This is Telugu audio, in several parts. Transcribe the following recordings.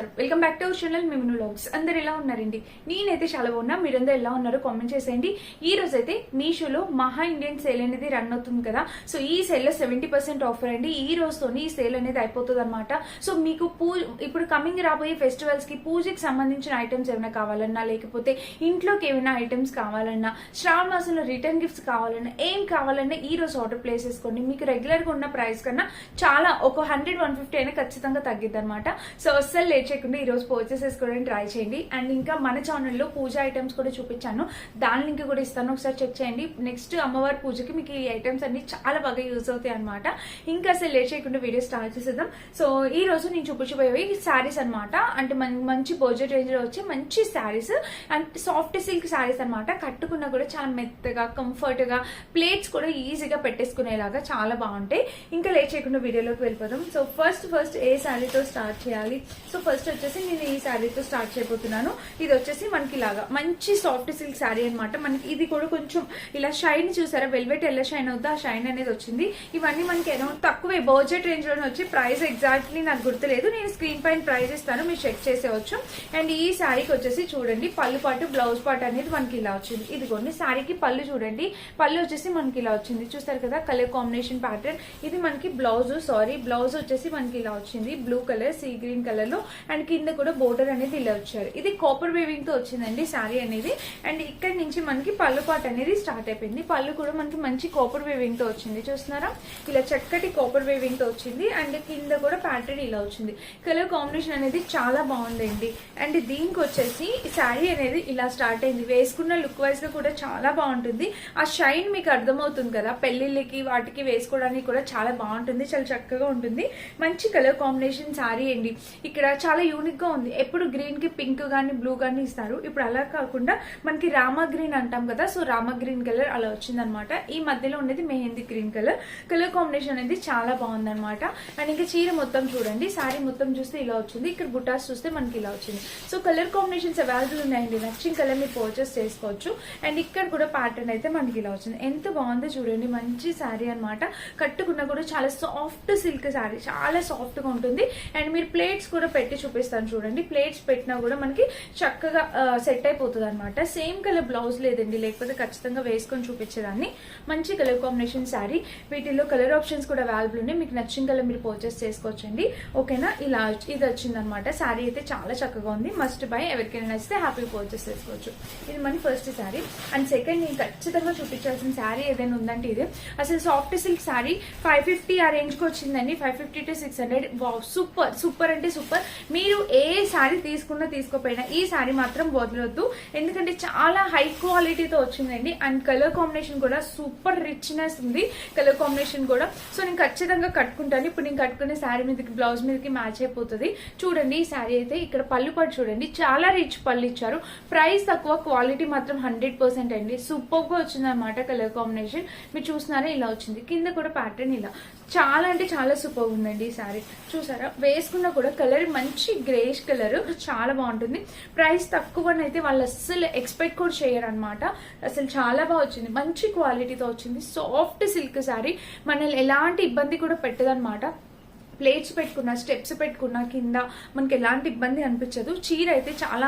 నమస్కారం, welcome back to our channel మిమ్ను వ్లాగ్స్. అందరు ఎలా ఉన్నారండి? నేనైతే చాలా బాగున్నా. మీరందరూ ఎలా ఉన్నారో కామెంట్ చేసేయండి. ఈ రోజు అయితే మీషోలో మహా ఇండియన్ సేల్ అనేది రన్ అవుతుంది కదా. సో ఈ సేల్ లో 70% ఆఫర్ అండి. ఈ రోజుతోని ఈ సేల్ అనేది అయిపోతుంది అనమాట. సో మీకు ఇప్పుడు కమింగ్ రాబోయే ఫెస్టివల్స్ కి పూజకి సంబంధించిన ఐటమ్స్ ఏమైనా కావాలన్నా, లేకపోతే ఇంట్లోకి ఏమైనా ఐటమ్స్ కావాలన్నా, శ్రావణ మాసంలో రిటర్న్ గిఫ్ట్స్ కావాలన్నా, ఏం కావాలన్నా ఈ రోజు ఆర్డర్ ప్లేస్ చేసుకోండి. మీకు రెగ్యులర్ గా ఉన్న ప్రైస్ కన్నా చాలా ఒక 100-150 అయినా ఖచ్చితంగా తగ్గిద్ది అనమాట. సో అస్సలు లేట్ చేయకుండా ఈ రోజు పర్చేస్ చేసుకోవడానికి ట్రై చేయండి. అండ్ ఇంకా మన ఛానల్లో పూజ ఐటమ్స్ కూడా చూపించాను, దాని లింక్ కూడా ఇస్తాను, ఒకసారి చెక్ చేయండి. నెక్స్ట్ అమ్మవారి పూజకి మీకు ఈ ఐటమ్స్ అన్ని చాలా బాగా యూజ్ అవుతాయి అనమాట. ఇంకా అసలు లేట్ చేయకుండా వీడియో స్టార్ట్ చేసేద్దాం. సో ఈ రోజు నేను చూపించబోయేవి శారీస్ అనమాట. అంటే మంచి బడ్జెట్ రేంజ్ లో వచ్చే మంచి saris and soft silk saris అనమాట. కట్టుకున్నా కూడా చాలా మెత్తగా, కంఫర్ట్ గా, ప్లేట్స్ కూడా ఈజీగా పెట్టేసుకునేలాగా చాలా బాగుంటాయి. ఇంకా లేట్ చేయకుండా వీడియోలోకి వెళ్ళిపోదాం. సో ఫస్ట్ ఏ శారీతో స్టార్ట్ చేయాలి? సో ఫస్ట్ వచ్చేసి నేను ఈ శారీతో స్టార్ట్ చేయబోతున్నాను. ఇది వచ్చేసి మనకి ఇలాగా మంచి సాఫ్ట్ సిల్క్ శారీ అనమాట. మనకి ఇది కూడా కొంచెం ఇలా షైన్ చూసారా, వెల్వెట్ ఎలా షైన్ అవుతుందో ఆ షైన్ అనేది వచ్చింది. ఇవన్నీ మనకి తక్కువే బడ్జెట్ రేంజ్ లోనే వచ్చి ప్రైస్ ఎగ్జాక్ట్లీ నాకు గుర్తులేదు, నేను స్క్రీన్ పైన ప్రైస్ ఇస్తాను, మీరు చెక్ చేసేవచ్చు. అండ్ ఈ శారీకి వచ్చేసి చూడండి పళ్ళు పాటు బ్లౌజ్ పార్ట్ అనేది మనకి ఇలా వచ్చింది. ఇదిగోండి శారీకి పళ్ళు చూడండి, పళ్ళు వచ్చేసి మనకి ఇలా వచ్చింది. చూస్తారు కదా కలర్ కాంబినేషన్ ప్యాటర్న్. ఇది మనకి బ్లౌజ్ వచ్చేసి మనకి ఇలా వచ్చింది, blue colour, sea green colour లో. అండ్ కింద కూడా బోర్డర్ అనేది ఇలా వచ్చారు. ఇది కాపర్ వేవింగ్ తో వచ్చిందండి శారీ అనేది. అండ్ ఇక్కడ నుంచి మనకి పళ్ళు పార్ట్ అనేది స్టార్ట్ అయిపోయింది. పళ్ళు కూడా మనకి మంచి కాపర్ వేవింగ్ తో వచ్చింది. చూస్తున్నారా, ఇలా చక్కటి కాపర్ వేవింగ్ తో వచ్చింది. అండ్ కింద కూడా ప్యాటర్న్ ఇలా వచ్చింది. కలర్ కాంబినేషన్ అనేది చాలా బాగుందండి. అండ్ దీనికి వచ్చేసి శారీ అనేది ఇలా స్టార్ట్ అయింది. వేసుకున్న లుక్ వైజ్ గా కూడా చాలా బాగుంటుంది. ఆ షైన్ మీకు అర్థమవుతుంది కదా, పెళ్లిళ్ళకి వాటికి వేసుకోవడానికి కూడా చాలా బాగుంటుంది, చాలా చక్కగా ఉంటుంది. మంచి కలర్ కాంబినేషన్ శారీ అండి. ఇక్కడ చాలా యూనిక్ గా ఉంది. ఎప్పుడు గ్రీన్ కి పింక్ గానీ బ్లూ గానీ ఇస్తారు, ఇప్పుడు అలా కాకుండా మనకి రామా గ్రీన్ అంటాం కదా, సో రామా గ్రీన్ కలర్ అలా వచ్చింది అనమాట. ఈ మధ్యలో ఉన్నది mehndi green colour. Colour combination అనేది చాలా బాగుంది అనమాట. అండ్ ఇంకా చీర మొత్తం చూడండి, శారీ మొత్తం చూస్తే ఇలా వచ్చింది. ఇక్కడ బుటాస్ చూస్తే మనకి ఇలా వచ్చింది. సో కలర్ కాంబినేషన్స్ అవైలబుల్ ఉన్నాయండి, నచ్చిన కలర్ మీరు పర్చేస్ చేసుకోవచ్చు. అండ్ ఇక్కడ కూడా ప్యాటర్న్ అయితే మనకి ఇలా వచ్చింది. ఎంత బాగుందో చూడండి, మంచి శారీ అనమాట. కట్టుకున్నా కూడా చాలా సాఫ్ట్ సిల్క్ శారీ, చాలా సాఫ్ట్ గా ఉంటుంది. అండ్ మీరు ప్లేట్స్ కూడా పెట్టి చూపిస్తాను చూడండి, ప్లేట్స్ పెట్టినా కూడా మనకి చక్కగా సెట్ అయిపోతుంది అనమాట. సేమ్ కలర్ బ్లౌజ్ లేదండి, లేకపోతే ఖచ్చితంగా వేసుకొని చూపించేదాన్ని. మంచి కలర్ కాంబినేషన్ శారీ. వీటిలో కలర్ ఆప్షన్స్ కూడా అవైలబుల్ ఉన్నాయి, మీకు నచ్చిన కలర్ మీరు పర్చేస్ చేసుకోవచ్చండి. ఓకేనా, ఇలా ఇది వచ్చింది అనమాట. శారీ అయితే చాలా చక్కగా ఉంది, మస్ట్ బై. ఎవరికైనా నచ్చితే హ్యాపీ పర్చేస్ చేసుకోవచ్చు. ఇది మన ఫస్ట్ శారీ. అండ్ సెకండ్ నేను ఖచ్చితంగా చూపించాల్సిన శారీ ఏదైనా ఉందంటే ఇది. అసలు సాఫ్ట్ సిల్క్ శారీ 550 ఆ రేంజ్ కి వచ్చిందండి, 550 to 600. సూపర్ సూపర్ అంటే సూపర్. మీరు ఏ శారీ తీసుకున్నా తీసుకోపోయినా ఈ శారీ మాత్రం వదలొద్దు, ఎందుకంటే చాలా హై క్వాలిటీతో వచ్చిందండి. అండ్ కలర్ కాంబినేషన్ కూడా సూపర్ రిచ్నెస్ ఉంది కలర్ కాంబినేషన్ కూడా. సో నేను ఖచ్చితంగా కట్టుకుంటాను. ఇప్పుడు నేను కట్టుకునే శారీ మీదకి బ్లౌజ్ మీదకి మ్యాచ్ అయిపోతుంది. చూడండి ఈ శారీ అయితే ఇక్కడ పళ్ళు పాటు చూడండి, చాలా రిచ్ పళ్ళు ఇచ్చారు. ప్రైస్ తక్కువ, క్వాలిటీ మాత్రం 100% అండి. సూపర్ గా వచ్చింది అనమాట కలర్ కాంబినేషన్. మీరు చూస్తున్నారా ఇలా వచ్చింది. కింద కూడా ప్యాటర్న్ ఇలా చాలా అంటే చాలా సూపర్ ఉందండి ఈ శారీ. చూసారా, వేసుకున్నా కూడా కలర్ మంచి గ్రేష్ కలర్, చాలా బాగుంటుంది. ప్రైస్ తక్కువనైతే వాళ్ళు అస్సలు ఎక్స్పెక్ట్ కూడా చేయరు అనమాట. అసలు చాలా బాగా వచ్చింది, మంచి క్వాలిటీతో వచ్చింది. సాఫ్ట్ సిల్క్ శారీ, మనల్ని ఎలాంటి ఇబ్బంది కూడా పెట్టదనమాట. ప్లేట్స్ పెట్టుకున్నా, స్టెప్స్ పెట్టుకున్నా కింద మనకి ఎలాంటి ఇబ్బంది అనిపించదు. చీర అయితే చాలా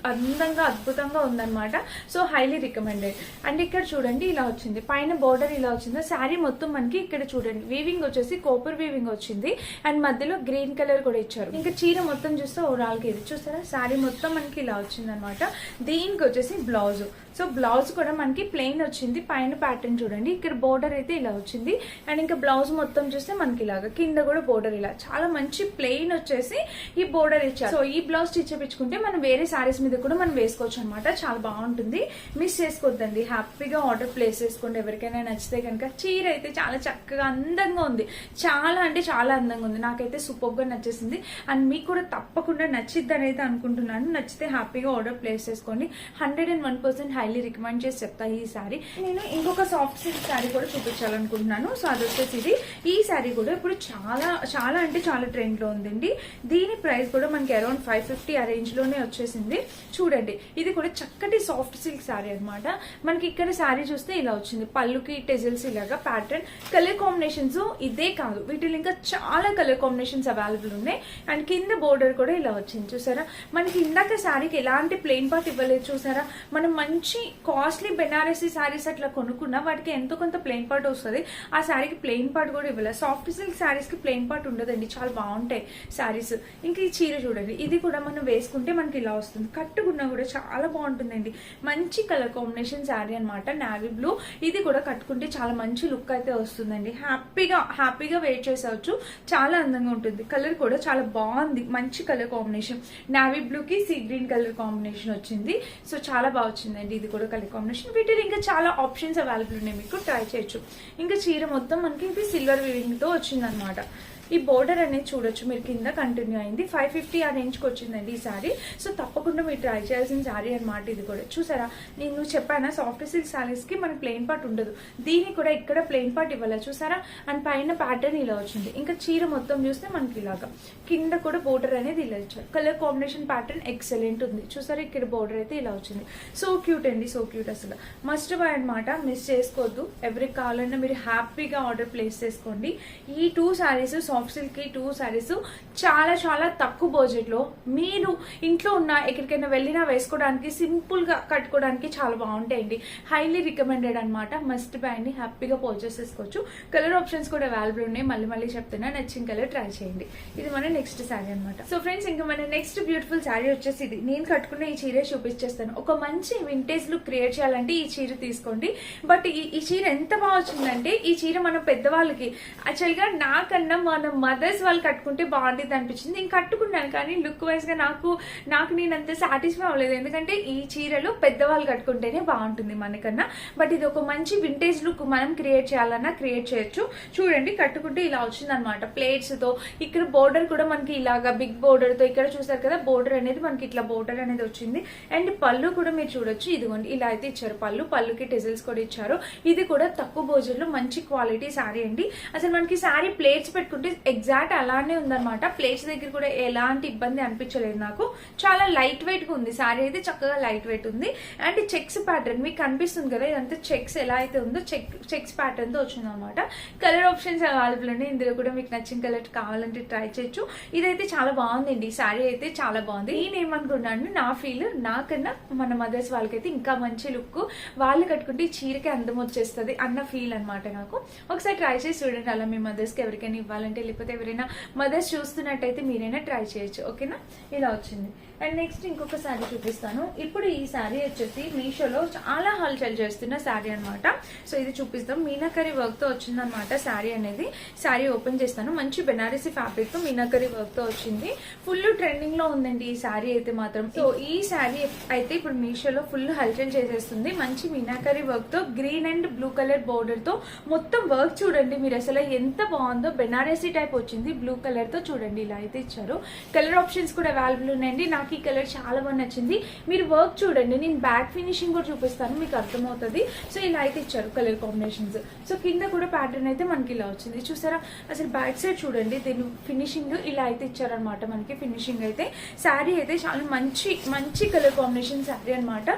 అందంగా అద్భుతంగా ఉందన్నమాట. So highly recommended. అండ్ ఇక్కడ చూడండి ఇలా వచ్చింది, పైన బోర్డర్ ఇలా వచ్చింది. శారీ మొత్తం మనకి ఇక్కడ చూడండి వీవింగ్ వచ్చేసి కాపర్ వీవింగ్ వచ్చింది. అండ్ మధ్యలో గ్రీన్ కలర్ కూడా ఇచ్చారు. ఇంకా చీర మొత్తం చూస్తే ఓవరాల్ గా ఇది చూస్తారా, శారీ మొత్తం మనకి ఇలా వచ్చింది అనమాట. దీనికి వచ్చేసి బ్లౌజ్. సో బ్లౌజ్ కూడా మనకి ప్లెయిన్ వచ్చింది. పైన ప్యాటర్న్ చూడండి, ఇక్కడ బోర్డర్ అయితే ఇలా వచ్చింది. అండ్ ఇంకా బ్లౌజ్ మొత్తం చూస్తే మనకి ఇలాగా కింద కూడా బోర్డర్ ఇలా చాలా మంచి ప్లెయిన్ వచ్చేసి ఈ బోర్డర్ ఇచ్చారు. సో ఈ బ్లౌజ్ స్టిచ్ చేయించుకుంటే మనం వేరే సారీస్ మీద కూడా మనం వేసుకోవచ్చు అనమాట. చాలా బాగుంటుంది, మిస్ చేసుకోవద్దండి. హ్యాపీగా ఆర్డర్ ప్లేస్ చేసుకోండి ఎవరికైనా నచ్చితే కనుక. చీర అయితే చాలా చక్కగా అందంగా ఉంది, చాలా అంటే చాలా అందంగా ఉంది. నాకైతే సూపర్ గా నచ్చేసింది. అండ్ మీకు కూడా తప్పకుండా నచ్చిద్ది అనేది అనుకుంటున్నాను. నచ్చితే హ్యాపీగా ఆర్డర్ ప్లేస్ చేసుకోండి. 101% హైలీ రికమెండ్ చేసి చెప్తా ఈ శారీ. నేను ఇంకొక సాఫ్ట్ సిల్క్ శారీ కూడా చూపించాలనుకుంటున్నాను. సో అది వచ్చేసి ఇది. ఈ శారీ కూడా ఇప్పుడు చాలా చాలా అంటే చాలా ట్రెండ్ లో ఉందండి. దీని ప్రైస్ కూడా మనకి అరౌండ్ 550 ఆ రేంజ్ లోనే వచ్చేసింది. చూడండి ఇది కూడా చక్కటి సాఫ్ట్ సిల్క్ శారీ అనమాట. మనకి ఇక్కడ శారీ చూస్తే ఇలా వచ్చింది, పళ్ళుకి టెజిల్స్ ఇలాగా ప్యాటర్న్. కలర్ కాంబినేషన్స్ ఇదే కాదు, వీటిలో ఇంకా చాలా కలర్ కాంబినేషన్స్ అవైలబుల్ ఉన్నాయి. అండ్ కింద బోర్డర్ కూడా ఇలా వచ్చింది చూసారా. మనకి ఇందాక శారీకి ఎలాంటి ప్లెయిన్ పార్ట్ ఇవ్వలేదు చూసారా. మనం మంచి కాస్ట్లీ బెనారసీ శారీస్ అట్లా కొనుక్కున్నా వాటికి ఎంతో కొంత ప్లెయిన్ పార్ట్ వస్తుంది. ఆ శారీకి ప్లెయిన్ పార్ట్ కూడా ఇవ్వలేదు. సాఫ్ట్ సిల్క్ శారీస్ కి ప్లెయిన్ పార్ట్ ఉండదండి, చాలా బాగుంటాయి శారీస్. ఇంకా ఈ చీర చూడండి, ఇది కూడా మనం వేసుకుంటే మనకి ఇలా వస్తుంది, కట్టుకున్నా కూడా చాలా బాగుంటుందండి. మంచి కలర్ కాంబినేషన్ శారీ అనమాట, నావీ బ్లూ. ఇది కూడా కట్టుకుంటే చాలా మంచి లుక్ అయితే వస్తుందండి. హ్యాపీగా వేర్ చేసేవచ్చు, చాలా అందంగా ఉంటుంది. కలర్ కూడా చాలా బాగుంది, మంచి కలర్ కాంబినేషన్. నావీ బ్లూ కి సీ గ్రీన్ కలర్ కాంబినేషన్ వచ్చింది. సో చాలా బాగా వచ్చిందండి ఇది కూడా కలర్ కాంబినేషన్. వీటిలో ఇంకా చాలా ఆప్షన్స్ అవైలబుల్ ఉన్నాయి, మీకు ట్రై చేయొచ్చు. ఇంకా చీర మొత్తం మనకి ఇది సిల్వర్ వీవింగ్ తో వచ్చింది అనమాట. ఈ బోర్డర్ అనేది చూడొచ్చు మీరు, కింద కంటిన్యూ అయింది. 550 ఆ రేంజ్ కి వచ్చిందండి ఈ శారీ. సో తప్పకుండా మీరు ట్రై చేయాల్సిన శారీ అనమాట ఇది కూడా. చూసారా, నేను చెప్పానా సాఫ్ట్ సిల్క్ శారీస్ కి మనకి ప్లెయిన్ పార్ట్ ఉండదు, దీనికి కూడా ఇక్కడ ప్లెయిన్ పార్ట్ ఇవ్వాలి చూసారా. అండ్ పైన ప్యాటర్న్ ఇలా వచ్చింది. ఇంకా చీర మొత్తం చూస్తే మనకి ఇలాగా కింద కూడా బోర్డర్ అనేది ఇలా ఇచ్చారు. కలర్ కాంబినేషన్ ప్యాటర్న్ ఎక్సలెంట్ ఉంది చూసారా. ఇక్కడ బోర్డర్ అయితే ఇలా వచ్చింది. సో క్యూట్ అండి, సో క్యూట్. అసలు మస్ట్ బై అనమాట, మిస్ చేసుకోవద్దు. ఎవరికి కావాలన్నా మీరు హ్యాపీగా ఆర్డర్ ప్లేస్ చేసుకోండి. ఈ 2 శారీస్ సాఫ్ట్ సిల్క్ కి 2 శారీస్ చాలా చాలా తక్కువ బడ్జెట్ లో మీరు ఇంట్లో ఉన్న ఎక్కడికైనా వెళ్ళినా వేసుకోవడానికి, సింపుల్ గా కట్టుకోవడానికి చాలా బాగుంటాయండి. హైలీ రికమెండెడ్ అనమాట. మస్ట్ బై అండి, హ్యాపీగా పర్చేస్ చేసుకోవచ్చు. కలర్ ఆప్షన్స్ కూడా అవైలబుల్ ఉన్నాయి. మళ్ళీ చెప్తున్నా, నచ్చిన కలర్ ట్రై చేయండి. ఇది మన నెక్స్ట్ శారీ అనమాట. సో ఫ్రెండ్స్, ఇంకా మన నెక్స్ట్ బ్యూటిఫుల్ శారీ వచ్చేసి ఇది. నేను కట్టుకున్న ఈ చీర చూపించేస్తాను. ఒక మంచి వింటేజ్ లుక్ క్రియేట్ చేయాలంటే ఈ చీర తీసుకోండి. బట్ ఈ చీర ఎంత బాగా వచ్చిందంటే, ఈ చీర మన పెద్దవాళ్ళకి యాక్చువల్ గా నాకన్నా మన మదర్స్ వాళ్ళు కట్టుకుంటే బాగుంటుంది అనిపించింది. నేను కట్టుకున్నాను కానీ లుక్ వైజ్ గా నాకు నేను అంత సాటిస్ఫై అవ్వలేదు. ఎందుకంటే ఈ చీరలు పెద్దవాళ్ళు కట్టుకుంటేనే బాగుంటుంది మనకన్నా. బట్ ఇది ఒక మంచి వింటేజ్ లుక్ మనం క్రియేట్ చేయాలన్నా క్రియేట్ చేయొచ్చు. చూడండి, కట్టుకుంటే ఇలా వచ్చింది అనమాట ప్లేట్స్ తో. ఇక్కడ బోర్డర్ కూడా మనకి ఇలాగా బిగ్ బోర్డర్ తో, ఇక్కడ చూసారు కదా బోర్డర్ అనేది మనకి ఇట్లా బోర్డర్ అనేది వచ్చింది. అండ్ పళ్ళు కూడా మీరు చూడొచ్చు, ఇదిగోండి ఇలా అయితే ఇచ్చారు. పళ్ళుకి టెజిల్స్ కూడా ఇచ్చారు. ఇది కూడా తక్కువ బడ్జెట్ లో మంచి క్వాలిటీ శారీ అండి. అసలు మనకి శారీ ప్లేట్స్ పెట్టుకుంటే ఎగ్జాక్ట్ అలానే ఉందన్నమాట. ప్లేట్స్ దగ్గర కూడా ఎలాంటి ఇబ్బంది అనిపించలేదు నాకు. చాలా లైట్ వెయిట్ గా ఉంది శారీ అయితే, చక్కగా లైట్ వెయిట్ ఉంది. అండ్ చెక్స్ ప్యాటర్న్ మీకు కనిపిస్తుంది కదా, ఇదంతా చెక్స్ ఎలా అయితే ఉందో చెక్స్ ప్యాటర్న్ తో వచ్చింది అనమాట. కలర్ ఆప్షన్స్ అవైలబుల్ అండి. ఇందులో కూడా మీకు నచ్చిన కలర్ కావాలంటే ట్రై చేయొచ్చు. ఇదైతే చాలా బాగుందండి, శారీ అయితే చాలా బాగుంది. నేనేమనుకున్నాను, నా ఫీల్ నాకన్నా మన మదర్స్ వాళ్ళకైతే ఇంకా మంచి లుక్, వాళ్ళు కట్టుకుంటే ఈ చీరకి అందం వచ్చేస్తుంది అన్న ఫీల్ అనమాట నాకు. ఒకసారి ట్రై చేసి చూడండి, అలా మీ మదర్స్ కి ఎవరికైనా ఇవ్వాలంటే, లేకపోతే ఎవరైనా మదర్స్ చూస్తున్నట్టయితే మీరైనా ట్రై చేయొచ్చు. ఓకేనా, ఇలా వచ్చింది. అండ్ నెక్స్ట్ ఇంకొక శారీ చూపిస్తాను. ఇప్పుడు ఈ శారీ వచ్చేసి మీషోలో చాలా హల్చల్ చేస్తున్న శారీ అనమాట. సో ఇది చూపిస్తాం. మీనాకరీ వర్క్ తో వచ్చిందనమాట శారీ అనేది. శారీ ఓపెన్ చేస్తాను. మంచి బెనారసీ ఫ్యాబ్రిక్ తో మీనాకరీ వర్క్ తో వచ్చింది. ఫుల్ ట్రెండింగ్ లో ఉందండి ఈ శారీ అయితే మాత్రం. సో ఈ శారీ అయితే ఇప్పుడు మీషోలో ఫుల్ హల్చల్ చేసేస్తుంది. మంచి మీనాకరీ వర్క్ తో green and blue colour border తో మొత్తం వర్క్ చూడండి మీరు, అసలు ఎంత బాగుందో. బెనారసీ టైప్ వచ్చింది, బ్లూ కలర్ తో చూడండి ఇలా అయితే ఇచ్చారు. కలర్ ఆప్షన్స్ కూడా అవైలబుల్ ఉన్నాయండి. నాకు ఈ కలర్ చాలా బాగా నచ్చింది. మీరు వర్క్ చూడండి, నేను బ్యాక్ ఫినిషింగ్ కూడా చూపిస్తాను, మీకు అర్థమవుతుంది. సో ఇలా అయితే ఇచ్చారు కలర్ కాంబినేషన్స్. సో కింద కూడా ప్యాటర్న్ అయితే మనకి ఇలా వచ్చింది చూసారా. అసలు బ్యాక్ సైడ్ చూడండి, దీని ఫినిషింగ్ ఇలా అయితే ఇచ్చారనమాట మనకి. ఫినిషింగ్ అయితే శారీ అయితే చాలా మంచి కలర్ కాంబినేషన్ శారీ అనమాట.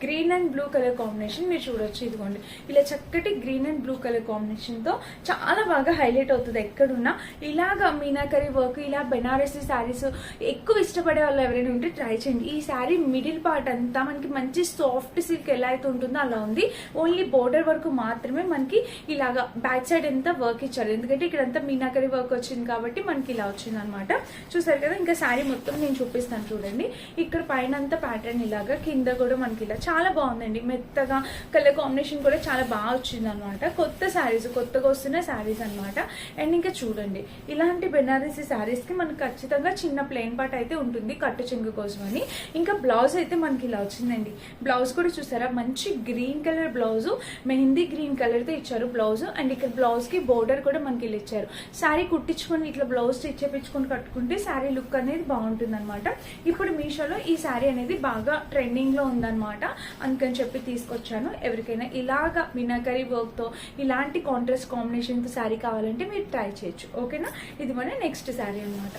Green and blue colour combination మీరు చూడొచ్చు. ఇదిగోండి ఇలా చక్కటి green and blue colour combination తో చాలా బాగా హైలైట్ అవుతుంది ఎక్కడున్నా. ఇలాగా మీనాకరీ వర్క్, ఇలా బెనారసీ శారీస్ ఎక్కువ ఇష్టపడే వాళ్ళు ఎవరైనా ఉంటే ట్రై చేయండి. ఈ శారీ మిడిల్ పార్ట్ అంతా మనకి మంచి సాఫ్ట్ సిల్క్ ఎలా అయితే ఉంటుందో అలా ఉంది. ఓన్లీ బోర్డర్ వరకు మాత్రమే మనకి ఇలాగా బ్యాక్ సైడ్ అంతా వర్క్ ఇచ్చారు. ఎందుకంటే ఇక్కడ అంతా మీనాకరీ వర్క్ వచ్చింది కాబట్టి మనకి ఇలా వచ్చింది అనమాట. చూసారు కదా. ఇంకా శారీ మొత్తం నేను చూపిస్తాను చూడండి. ఇక్కడ పైన అంతా ప్యాటర్న్ ఇలాగా, కింద కూడా మనకి ఇలా చాలా బాగుందండి. మెత్తగా కలర్ కాంబినేషన్ కూడా చాలా బాగా వచ్చింది అనమాట. కొత్త శారీస్, కొత్తగా వస్తున్న శారీస్ అనమాట. అండ్ ఇంకా చూడండి, ఇలాంటి బెనారసీ శారీస్ కి మనకి ఖచ్చితంగా చిన్న ప్లెయిన్ పార్ట్ అయితే ఉంటుంది. ఉంటుంది కట్టు చెంగు కోసం అని. ఇంకా బ్లౌజ్ అయితే మనకి ఇలా వచ్చిందండి. బ్లౌజ్ కూడా చూసారా మంచి green colour blouse, mehndi green colour తో ఇచ్చారు బ్లౌజ్. అండ్ ఇక్కడ బ్లౌజ్ కి బోర్డర్ కూడా మనకి ఇలా ఇచ్చారు. శారీ కుట్టించుకొని ఇట్లా బ్లౌజ్ స్టిచ్ చేయించుకొని కట్టుకుంటే శారీ లుక్ అనేది బాగుంటుంది అనమాట. ఇప్పుడు మీషోలో ఈ శారీ అనేది బాగా ట్రెండింగ్ లో ఉందన్నమాట, అందుకని చెప్పి తీసుకొచ్చాను. ఎవరికైనా ఇలాగా మీనాకరీ వర్క్ తో ఇలాంటి కాంట్రాస్ట్ కాంబినేషన్ తో శారీ కావాలంటే మీరు ట్రై చేయొచ్చు. ఓకేనా, ఇది మన నెక్స్ట్ శారీ అనమాట.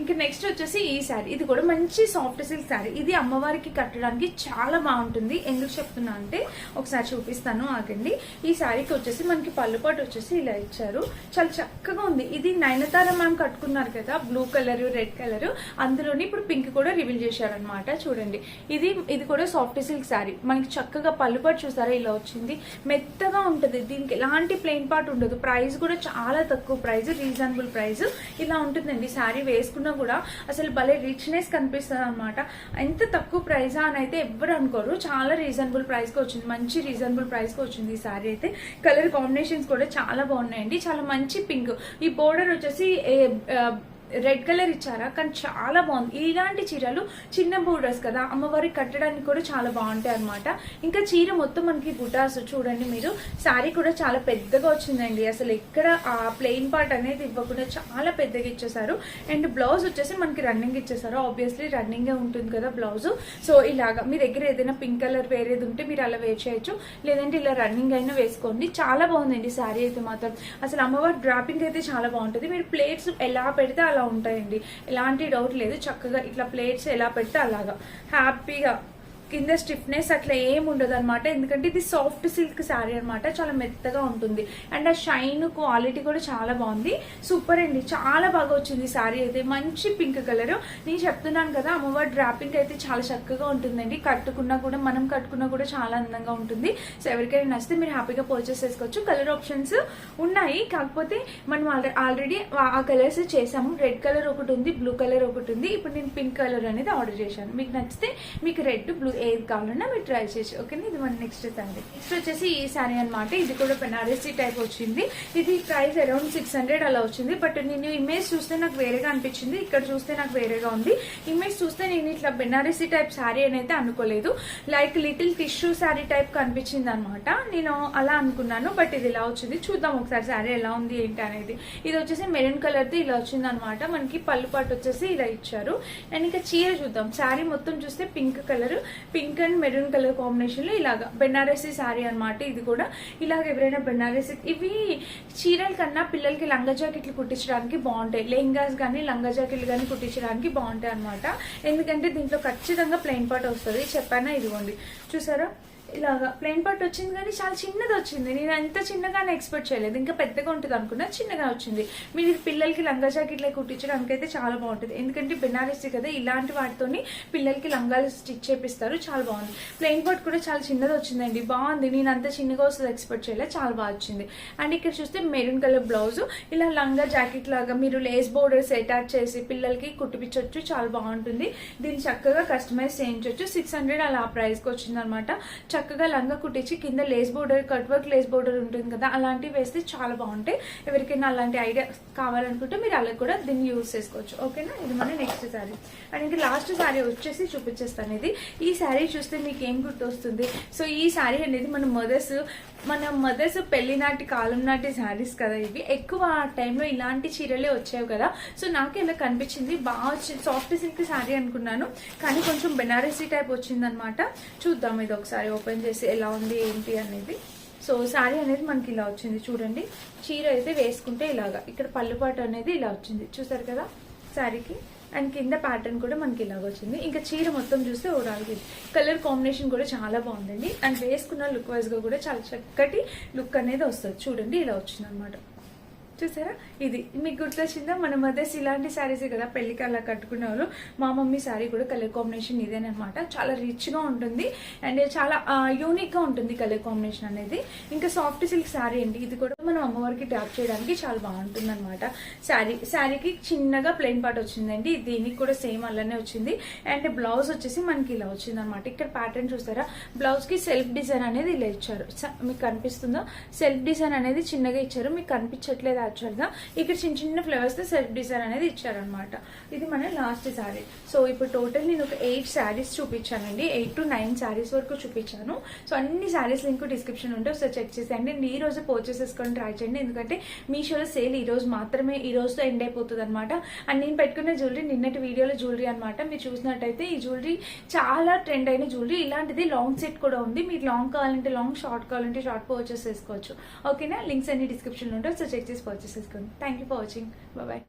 ఇంకా నెక్స్ట్ వచ్చేసి ఈ శారీ, ఇది కూడా మంచి సాఫ్ట్ సిల్క్ శారీ. ఇది అమ్మవారికి కట్టడానికి చాలా బాగుంటుంది. ఎందుకు చెప్తున్నా అంటే ఒకసారి చూపిస్తాను, ఆగండి. ఈ శారీకి వచ్చేసి మనకి పళ్ళుపాటు వచ్చేసి ఇలా ఇచ్చారు, చాలా చక్కగా ఉంది. ఇది నయనతార మ్యామ్ కట్టుకున్నారు కదా, బ్లూ కలర్ రెడ్ కలర్, అందులోని ఇప్పుడు పింక్ కూడా రివీల్ చేశారనమాట. చూడండి, ఇది కూడా సాఫ్ట్ సిల్క్ శారీ. మనకి చక్కగా పళ్ళుపాటు చూసారా ఇలా వచ్చింది, మెత్తగా ఉంటుంది. దీనికి ఎలాంటి ప్లెయిన్ పార్ట్ ఉండదు. ప్రైస్ కూడా చాలా తక్కువ ప్రైస్, రీజనబుల్ ప్రైస్ ఇలా ఉంటుందండి. శారీ వేసుకున్న కూడా అసలు భలే రిచ్నెస్ కనిపిస్తుంది అనమాట. ఎంత తక్కువ ప్రైజా అని అయితే ఎవ్వరు అనుకోరు, చాలా రీజనబుల్ ప్రైస్ కి వచ్చింది, మంచి రీజనబుల్ ప్రైస్ కి వచ్చింది ఈ శారీ అయితే. కలర్ కాంబినేషన్స్ కూడా చాలా బాగున్నాయండి, చాలా మంచి పింక్. ఈ బోర్డర్ వచ్చేసి రెడ్ కలర్ ఇచ్చారా, కానీ చాలా బాగుంది. ఇలాంటి చీరలు చిన్న బోర్డర్స్ కదా, అమ్మవారికి కట్టడానికి కూడా చాలా బాగుంటాయి అనమాట. ఇంకా చీర మొత్తం మనకి బుటాస్ చూడండి మీరు, శారీ కూడా చాలా పెద్దగా వచ్చిందండి. అసలు ఎక్కడ ఆ ప్లెయిన్ పార్ట్ అనేది ఇవ్వకుండా చాలా పెద్దగా ఇచ్చేసారు. అండ్ బ్లౌజ్ వచ్చేసి మనకి రన్నింగ్ ఇచ్చేసారు, ఆబ్వియస్లీ రన్నింగ్ ఉంటుంది కదా బ్లౌజ్. సో ఇలాగా మీ దగ్గర ఏదైనా పింక్ కలర్ వేరేది ఉంటే మీరు అలా వేర్ చేయొచ్చు, లేదంటే ఇలా రన్నింగ్ అయినా వేసుకోండి. చాలా బాగుందండి శారీ అయితే మాత్రం. అసలు అమ్మవారి డ్రాపింగ్ అయితే చాలా బాగుంటుంది. మీరు ప్లేట్స్ ఎలా పెడితే అలా ఉంటాయండి, ఎలాంటి డౌట్ లేదు. చక్కగా ఇట్లా ప్లేట్స్ ఎలా పెడితే అలాగా హ్యాపీగా, కింద స్టిఫ్నెస్ అట్లా ఏం ఉండదు అనమాట. ఎందుకంటే ఇది సాఫ్ట్ సిల్క్ శారీ అనమాట, చాలా మెత్తగా ఉంటుంది. అండ్ ఆ షైన్ క్వాలిటీ కూడా చాలా బాగుంది, సూపర్ అండి, చాలా బాగా వచ్చింది శారీ అయితే. మంచి పింక్ కలర్. నేను చెప్తున్నాను కదా, అమ్మవారి డ్రాపింగ్ అయితే చాలా చక్కగా ఉంటుందండి. కట్టుకున్నా కూడా, మనం కట్టుకున్నా కూడా చాలా అందంగా ఉంటుంది. సో ఎవరికైనా నచ్చితే మీరు హ్యాపీగా పర్చేస్ చేసుకోవచ్చు. కలర్ ఆప్షన్స్ ఉన్నాయి, కాకపోతే మనం ఆల్రెడీ ఆ కలర్స్ చేసాము. రెడ్ కలర్ ఒకటి ఉంది, బ్లూ కలర్ ఒకటి ఉంది. ఇప్పుడు నేను పింక్ కలర్ అనేది ఆర్డర్ చేశాను. మీకు నచ్చితే మీకు రెడ్ బ్లూ ఏది కావాలన్నా మీరు ట్రై చేయొచ్చు. ఓకేనా, ఇది మన నెక్స్ట్ శారీ. నెక్స్ట్ వచ్చేసి ఈ శారీ అనమాట. ఇది కూడా బెనారసీ టైప్ వచ్చింది. ఇది ప్రైస్ అరౌండ్ 600 అలా వచ్చింది. బట్ నేను ఇమేజ్ చూస్తే నాకు వేరేగా అనిపించింది, ఇక్కడ చూస్తే నాకు వేరేగా ఉంది. ఇమేజ్ చూస్తే నేను ఇట్లా బెనారసీ టైప్ శారీ అని అయితే అనుకోలేదు, like little tissue sari type కనిపించింది అనమాట. నేను అలా అనుకున్నాను, బట్ ఇది ఇలా వచ్చింది. చూద్దాం ఒకసారి శారీ ఎలా ఉంది ఏంటి అనేది. ఇది వచ్చేసి మెరూన్ కలర్ ది ఇలా వచ్చింది అనమాట. మనకి పళ్ళు పాటు వచ్చేసి ఇలా ఇచ్చారు. అండ్ ఇంకా చీర చూద్దాం. శారీ మొత్తం చూస్తే pink colour, pink and maroon colour combination లో ఇలాగా బెనారసీ శారీ అనమాట. ఇది కూడా ఇలాగ ఎవరైనా బెనారసీ, ఇవి చీరల కన్నా పిల్లలకి లంగా జాకెట్లు కుట్టించడానికి బాగుంటాయి. లెహంగాస్ కానీ లంగా జాకెట్లు కానీ కుట్టించడానికి బాగుంటాయి అనమాట. ఎందుకంటే దీంట్లో ఖచ్చితంగా ప్లెయిన్ పార్ట్ వస్తుంది. చెప్పానా, ఇదిగోండి చూసారా, ఇలాగా ప్లెయిన్ పార్ట్ వచ్చింది, కానీ చాలా చిన్నది వచ్చింది. నేను అంత చిన్నగానే ఎక్స్పెక్ట్ చేయలేదు, ఇంకా పెద్దగా ఉంటుంది అనుకున్నా, చిన్నగా వచ్చింది. మీరు పిల్లలకి లంగా జాకెట్లు కుట్టించడానికి అయితే చాలా బాగుంటుంది. ఎందుకంటే బెనారసీ కదా, ఇలాంటి వాటితోని పిల్లలకి లంగాలు స్టిచ్ చేపిస్తారు, చాలా బాగుంది. ప్లెయిన్ పార్ట్ కూడా చాలా చిన్నది వచ్చిందండి, బాగుంది. నేను అంత చిన్నగా వస్తుంది ఎక్స్పెక్ట్ చేయలేదు, చాలా బాగా వచ్చింది. అండ్ ఇక్కడ చూస్తే మెరూన్ కలర్ బ్లౌజ్, ఇలా లంగా జాకెట్ లాగా మీరు లేస్ బోర్డర్స్ అటాచ్ చేసి పిల్లలకి కుట్టిపించవచ్చు, చాలా బాగుంటుంది. దీన్ని చక్కగా కస్టమైజ్ చేయించవచ్చు. 600 అలా ప్రైస్ కి వచ్చింది అనమాట. చక్కగా లంగా కుట్టించి కింద lace border, cut work lace border ఉంటుంది కదా, అలాంటివి వేస్తే చాలా బాగుంటాయి. ఎవరికైనా అలాంటి ఐడియా కావాలనుకుంటే మీరు అలా కూడా దీన్ని యూజ్ చేసుకోవచ్చు. ఓకేనా, ఇది మన నెక్స్ట్ శారీ. అండ్ ఇంకా లాస్ట్ శారీ వచ్చేసి చూపించేస్తాను. ఈ శారీ చూస్తే మీకు ఏం గుర్తొస్తుంది? సో ఈ శారీ అనేది మన మదర్స్ పెళ్లి నాటి కాలం నాటి శారీస్ కదా ఇవి. ఎక్కువ ఆ టైంలో ఇలాంటి చీరలే వచ్చాయి కదా. సో నాకు ఇలా కనిపించింది, బాగా సాఫ్ట్ సిల్క్ శారీ అనుకున్నాను, కానీ కొంచెం బెనారసీ టైప్ వచ్చింది అనమాట. చూద్దాం ఇది ఒకసారి ఓపెన్ చేసి ఎలా ఉంది ఏంటి అనేది. సో శారీ అనేది మనకి ఇలా వచ్చింది చూడండి. చీర అయితే వేసుకుంటే ఇలాగా, ఇక్కడ పళ్ళుపాటు అనేది ఇలా వచ్చింది చూసారు కదా శారీకి. అండ్ కింద ప్యాటర్న్ కూడా మనకి ఇలాగ వచ్చింది. ఇంకా చీర మొత్తం చూస్తే ఓవరాల్గా కలర్ కాంబినేషన్ కూడా చాలా బాగుందండి. అండ్ వేసుకున్న లుక్ వైజ్ గా కూడా చాలా చక్కటి లుక్ అనేది వస్తుంది. చూడండి ఇలా వచ్చింది అనమాట. చూసారా, ఇది మీకు గుర్తొచ్చిందా? మన మదర్స్ ఇలాంటి శారీసే కదా పెళ్లికి అలా కట్టుకునేవాళ్ళు. మా మమ్మీ శారీ కూడా కలర్ కాంబినేషన్ ఇదేనమాట. చాలా రిచ్ గా ఉంటుంది అండ్ చాలా యూనిక్ గా ఉంటుంది కలర్ కాంబినేషన్ అనేది. ఇంకా సాఫ్ట్ సిల్క్ శారీ అండి, ఇది కూడా మనం అమ్మవారికి డ్రాప్ చేయడానికి చాలా బాగుంటుంది అనమాట. శారీకి చిన్నగా ప్లెయిన్ పార్ట్ వచ్చిందండి, దీనికి కూడా సేమ్ అలానే వచ్చింది. అండ్ బ్లౌజ్ వచ్చేసి మనకి ఇలా వచ్చింది అనమాట. ఇక్కడ ప్యాటర్న్ చూసారా, బ్లౌజ్ కి సెల్ఫ్ డిజైన్ అనేది ఇలా ఇచ్చారు. మీకు కనిపిస్తుందో? సెల్ఫ్ డిజైన్ అనేది చిన్నగా ఇచ్చారు, మీకు కనిపించట్లేదు యాక్చువల్ గా. ఇక్కడ చిన్న చిన్న ఫ్లవర్స్ తో సెల్ఫ్ డిజైన్ అనేది ఇచ్చారనమాట. ఇది మన లాస్ట్ శారీ. సో ఇప్పుడు టోటల్ నేను ఒక 8 శారీస్ చూపించానండి, 8 to 9 శారీస్ వరకు చూపించాను. సో అన్ని శారీస్ లింక్ డిస్క్రిప్షన్ ఉంటే ఒకసారి చెక్ చేసేయండి. అండ్ ఈ రోజు పర్చేస్ చేసుకొని ట్రై చేయండి, ఎందుకంటే మీషోలో సేల్ ఈ రోజు మాత్రమే, ఈ రోజుతో ఎండ్ అయిపోతుంది అనమాట. అండ్ నేను పెట్టుకున్న జ్యువెలరీ నిన్నటి వీడియోలో జ్యువెలరీ అనమాట. మీరు చూసినట్టయితే ఈ జ్యువెలరీ చాలా ట్రెండ్ అయిన జ్యువెలరీ. ఇలాంటిది లాంగ్ సెట్ కూడా ఉంది, మీరు లాంగ్ కావాలంటే లాంగ్, షార్ట్ కావాలంటే షార్ట్ పర్చేస్ చేసుకోవచ్చు. ఓకేనా, లింక్స్ అన్ని డిస్క్రిప్షన్ లో ఉంటాయి, సో చెక్ చేసి పర్చేస్ చేసుకోండి. Thank you for watching, bye.